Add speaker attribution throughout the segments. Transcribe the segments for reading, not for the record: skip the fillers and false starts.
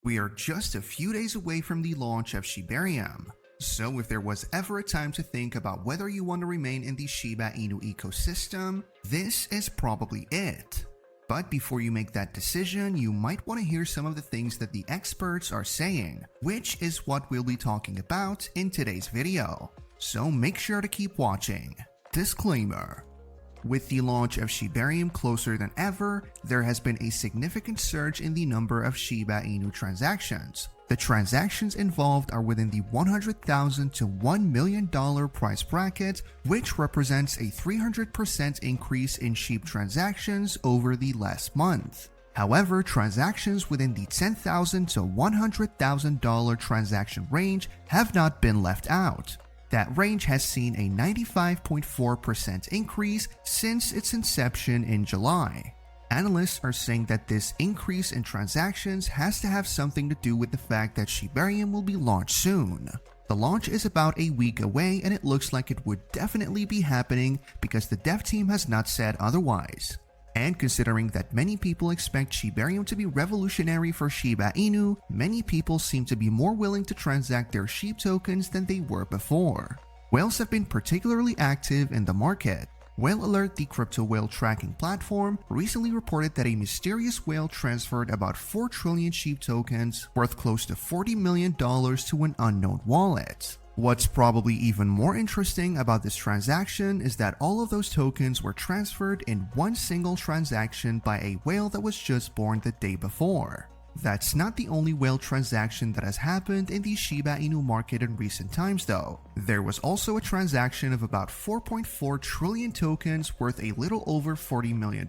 Speaker 1: We are just a few days away from the launch of Shibarium, so if there was ever a time to think about whether you want to remain in the Shiba Inu ecosystem, this is probably it. But before you make that decision, you might want to hear some of the things that the experts are saying, which is what we'll be talking about in today's video. So make sure to keep watching. Disclaimer. With the launch of Shibarium closer than ever, there has been a significant surge in the number of Shiba Inu transactions. The transactions involved are within the $100,000 to $1 million price bracket, which represents a 300% increase in SHIB transactions over the last month. However, transactions within the $10,000 to $100,000 transaction range have not been left out. That range has seen a 95.4% increase since its inception in July. Analysts are saying that this increase in transactions has to have something to do with the fact that Shibarium will be launched soon. The launch is about a week away and it looks like it would definitely be happening because the dev team has not said otherwise. And considering that many people expect Shibarium to be revolutionary for Shiba Inu, many people seem to be more willing to transact their SHIB tokens than they were before. Whales have been particularly active in the market. Whale Alert, the crypto whale tracking platform, recently reported that a mysterious whale transferred about 4 trillion SHIB tokens worth close to $40 million to an unknown wallet. What's probably even more interesting about this transaction is that all of those tokens were transferred in one single transaction by a whale that was just born the day before. That's not the only whale transaction that has happened in the Shiba Inu market in recent times though. There was also a transaction of about 4.4 trillion tokens worth a little over $40 million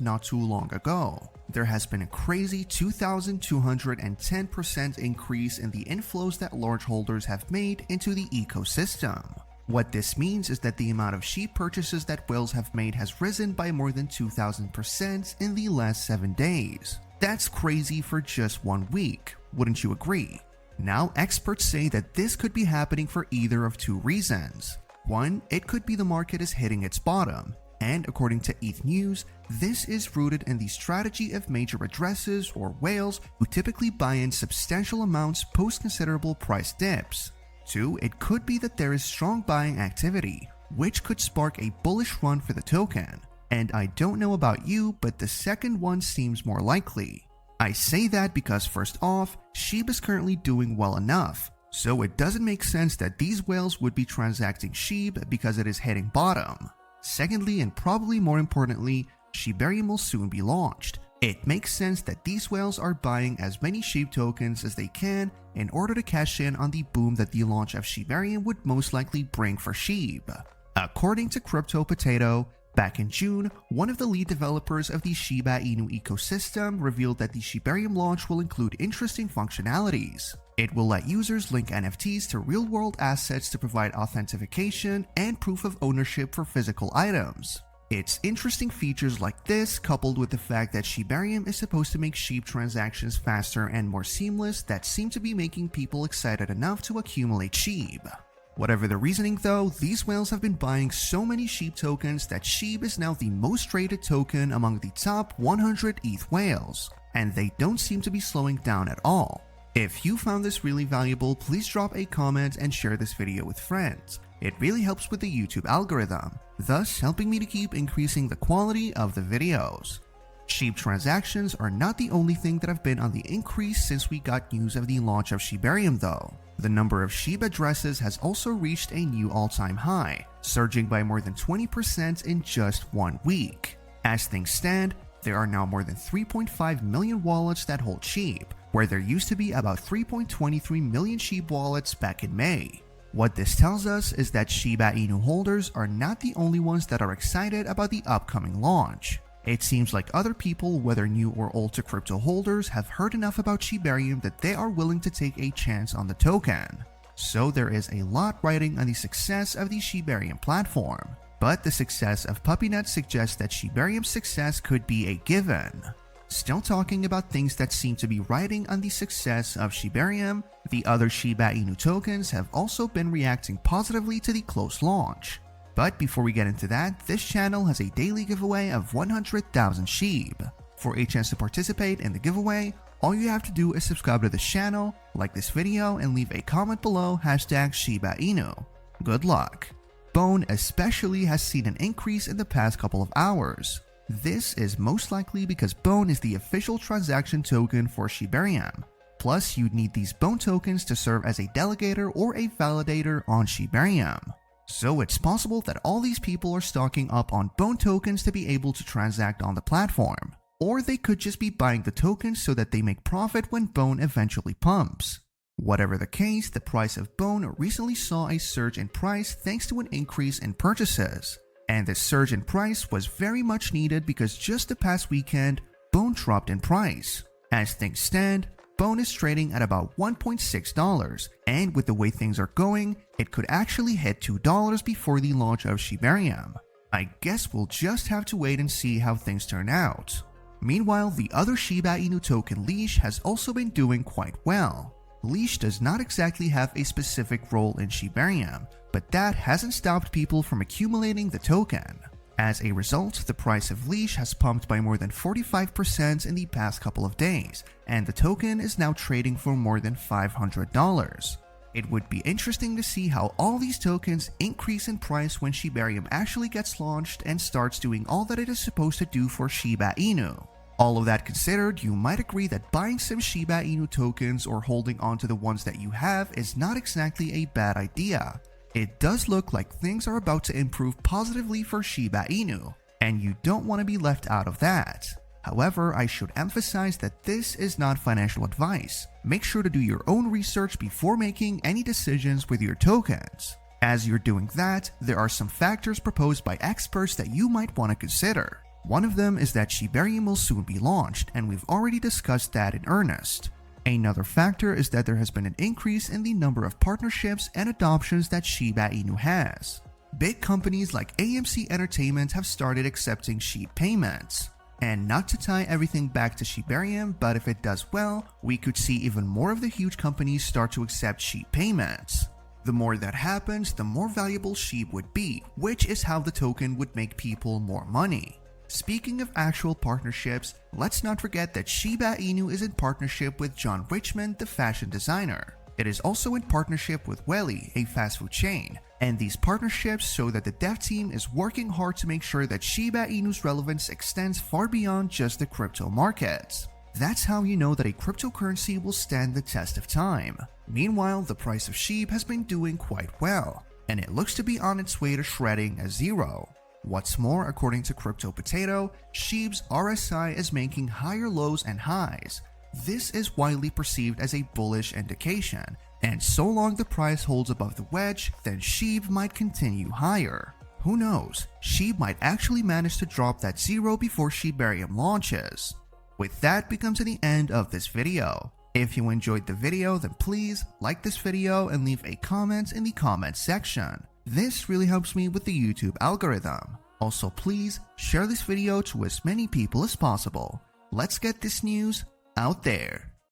Speaker 1: not too long ago. There has been a crazy 2,210% increase in the inflows that large holders have made into the ecosystem. What this means is that the amount of SHIB purchases that whales have made has risen by more than 2,000% in the last 7 days. That's crazy for just 1 week, wouldn't you agree? Now, experts say that this could be happening for either of 2 reasons. One, it could be the market is hitting its bottom, and according to ETH News, this is rooted in the strategy of major addresses or whales who typically buy in substantial amounts post considerable price dips. 2, it could be that there is strong buying activity, which could spark a bullish run for the token. And I don't know about you, but the second one seems more likely. I say that because first off, SHIB is currently doing well enough, so it doesn't make sense that these whales would be transacting SHIB because it is hitting bottom. Secondly, and probably more importantly, Shibarium will soon be launched. It makes sense that these whales are buying as many SHIB tokens as they can in order to cash in on the boom that the launch of Shibarium would most likely bring for SHIB. According to Crypto Potato, back in June, one of the lead developers of the Shiba Inu ecosystem revealed that the Shibarium launch will include interesting functionalities. It will let users link NFTs to real-world assets to provide authentication and proof of ownership for physical items. It's interesting features like this, coupled with the fact that Shibarium is supposed to make SHIB transactions faster and more seamless, that seem to be making people excited enough to accumulate SHIB. Whatever the reasoning though, these whales have been buying so many SHIB tokens that SHIB is now the most traded token among the top 100 ETH whales, and they don't seem to be slowing down at all. If you found this really valuable, please drop a comment and share this video with friends. It really helps with the YouTube algorithm, thus helping me to keep increasing the quality of the videos. SHIB transactions are not the only thing that have been on the increase since we got news of the launch of Shibarium though. The number of SHIB addresses has also reached a new all-time high, surging by more than 20% in just 1 week. As things stand, there are now more than 3.5 million wallets that hold SHIB, where there used to be about 3.23 million SHIB wallets back in May. What this tells us is that Shiba Inu holders are not the only ones that are excited about the upcoming launch. It seems like other people, whether new or old to crypto holders, have heard enough about Shibarium that they are willing to take a chance on the token. So there is a lot riding on the success of the Shibarium platform, but the success of PuppyNet suggests that Shibarium's success could be a given. Still talking about things that seem to be riding on the success of Shibarium, the other Shiba Inu tokens have also been reacting positively to the close launch. But before we get into that, this channel has a daily giveaway of 100,000 SHIB. For a chance to participate in the giveaway, All you have to do is subscribe to this channel, like this video, and leave a comment below #ShibaInu. Good luck. Bone especially has seen an increase in the past couple of hours. This is most likely because Bone is the official transaction token for Shibarium. Plus, you'd need these Bone tokens to serve as a delegator or a validator on Shibarium. So it's possible that all these people are stocking up on Bone tokens to be able to transact on the platform. Or they could just be buying the tokens so that they make profit when Bone eventually pumps. Whatever the case, the price of Bone recently saw a surge in price thanks to an increase in purchases. And this surge in price was very much needed because just the past weekend, Bone dropped in price. As things stand, Bone is trading at about $1.6, and with the way things are going, it could actually hit $2 before the launch of Shibarium. I guess we'll just have to wait and see how things turn out. Meanwhile, the other Shiba Inu token Leash has also been doing quite well. Leash does not exactly have a specific role in Shibarium, but that hasn't stopped people from accumulating the token. As a result, the price of Leash has pumped by more than 45% in the past couple of days, and the token is now trading for more than $500. It would be interesting to see how all these tokens increase in price when Shibarium actually gets launched and starts doing all that it is supposed to do for Shiba Inu. All of that considered, you might agree that buying some Shiba Inu tokens or holding onto the ones that you have is not exactly a bad idea. It does look like things are about to improve positively for Shiba Inu, and you don't want to be left out of that. However, I should emphasize that this is not financial advice. Make sure to do your own research before making any decisions with your tokens. As you're doing that, there are some factors proposed by experts that you might want to consider. One of them is that Shibarium will soon be launched, and we've already discussed that in earnest. Another factor is that there has been an increase in the number of partnerships and adoptions that Shiba Inu has. Big companies like AMC Entertainment have started accepting SHIB payments. And not to tie everything back to Shibarium, but if it does well, we could see even more of the huge companies start to accept SHIB payments. The more that happens, the more valuable SHIB would be, which is how the token would make people more money. Speaking of actual partnerships, let's not forget that Shiba Inu is in partnership with John Richmond, the fashion designer. It is also in partnership with Welly, a fast food chain, and these partnerships show that the dev team is working hard to make sure that Shiba Inu's relevance extends far beyond just the crypto markets. That's how you know that a cryptocurrency will stand the test of time. Meanwhile, the price of SHIB has been doing quite well, and it looks to be on its way to shredding a zero. What's more, according to Crypto Potato, SHIB's RSI is making higher lows and highs. This is widely perceived as a bullish indication, and so long the price holds above the wedge, then SHIB might continue higher. Who knows, SHIB might actually manage to drop that zero before Shibarium launches. With that, we come to the end of this video. If you enjoyed the video, then please like this video and leave a comment in the comments section. This really helps me with the YouTube algorithm. Also, please share this video to as many people as possible. Let's get this news out there.